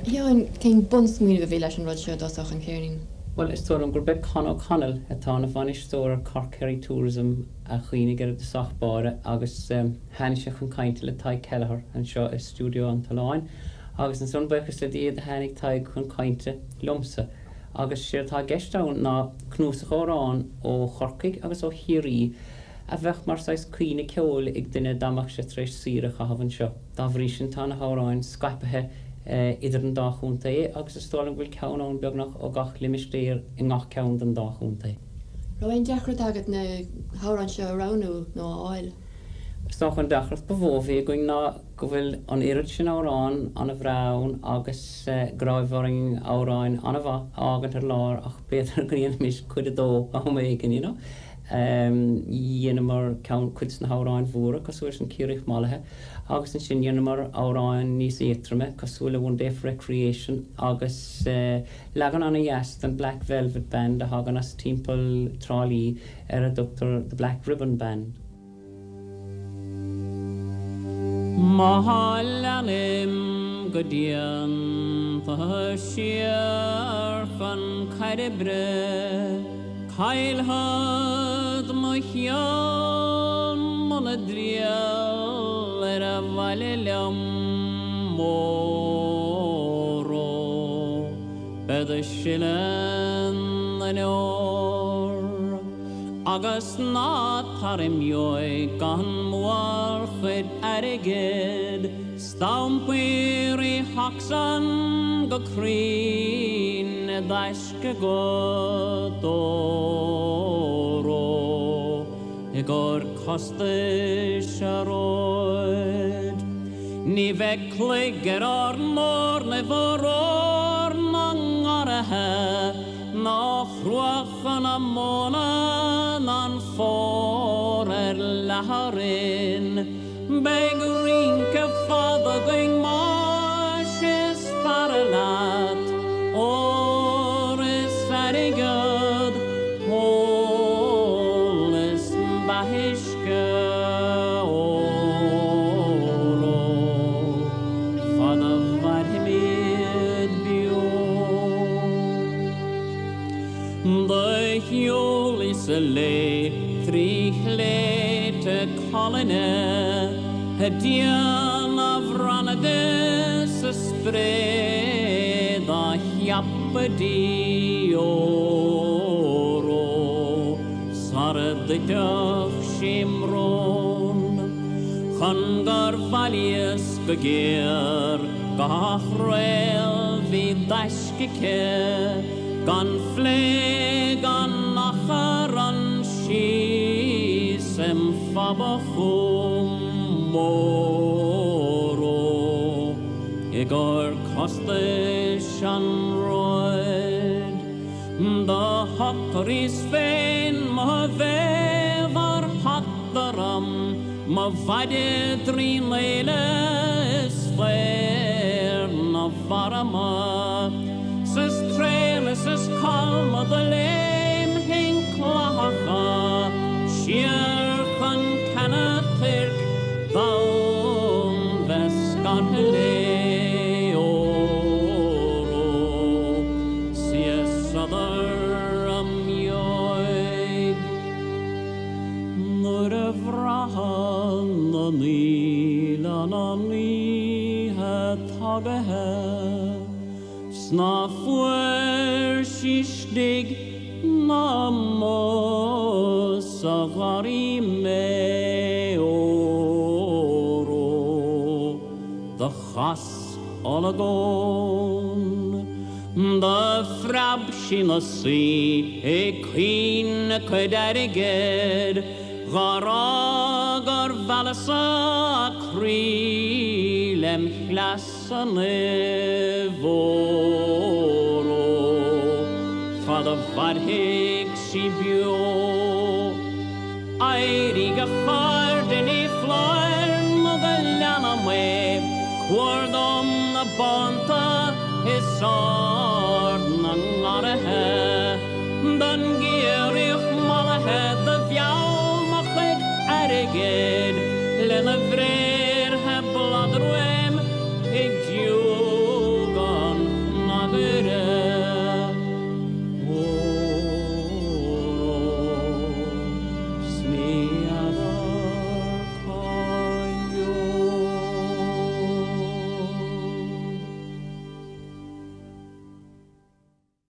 Ja, cén bunsmuoine bhí leis an rud seo dosach an céirnín. Well, is tóir an gur be Conó Connell atá na bhanis tóir Cork Kerry Tourism a chuoine gar de sachbáre agus hainise chun cainte le taid Kelleher an seo is studio an Taláin agus an son buchas le díad a hanig taid chun cainte lomsa agus sér tá gestán ná cnús a chórán ó Chorcaig agus ó Hirí a bheith mar sais cuoine ceol ag duine damach sé tréis síre a hahann seo. Dá bhrí sin tá na háráin Skypethe idir an dáchúnta agus is stálan bhfuil ceanán beagnach ó gach limistéir i ngach ceann den dáchúnta. Roin deachrat agad na háran seo ránú nó áil. Stá chun deachrat bhóhí going ná go bhfuil an irid sin árán an a bhrán agus gráibhharing áráin an a bha ágan ar lár ach bétar gríon mis chuid a dó a méigen, you know. Dhéana mar ceann cuid na háráin mhóra cosúir an cíirich málathe agus an sin dhéana mar áráin níos étrame cosúla One Day for Recreation agus legan anna dheast an Black Velvet Band a hagan as timppel trálí ar a Dr. The Black Ribbon Band. Mahallanim godian thashir fan karibre Kailhad mahyan monadriel era valelem moro bedashilen anor Agus na tarim yoi gan muar chyd erigid Stampiri haxan go crin Daishke godoro Igor koste sharoid Ni vekliger ar nor ne voror nangarahe Na chruachan amona nan for laharin Begrin ke fada ging marshes paralat Or is very good All is bahishke oro Fada var himid bio The hjul is a lay Three late colony Hedian of Ranades a spread a hiappadi oro Sarad the dove shimron Changar valias begir Gachrel vid dashkike Gan fleg an nachar an shisem fabachum moro Igor koste shan roid Da hakri Spain ma vevar hataram Ma vade drin leile sfer na varama Sis trele sis kalma de leim hin klaha Shier kan kana tirk Daun veskan hele oro Sies adar am yoig Nur vrahan anilan het hagehe Sna fuer shishdig Namos agari me oro The chas olagon The frab shinasi E queen kudariged Garagar valasa krilem hlasane voro Fada varhig sibio Eiriga farden I flair Nogallana me Quordom na banta Hisard na ngarahe Dan gierich malahe The vjau machid erigid Lena vre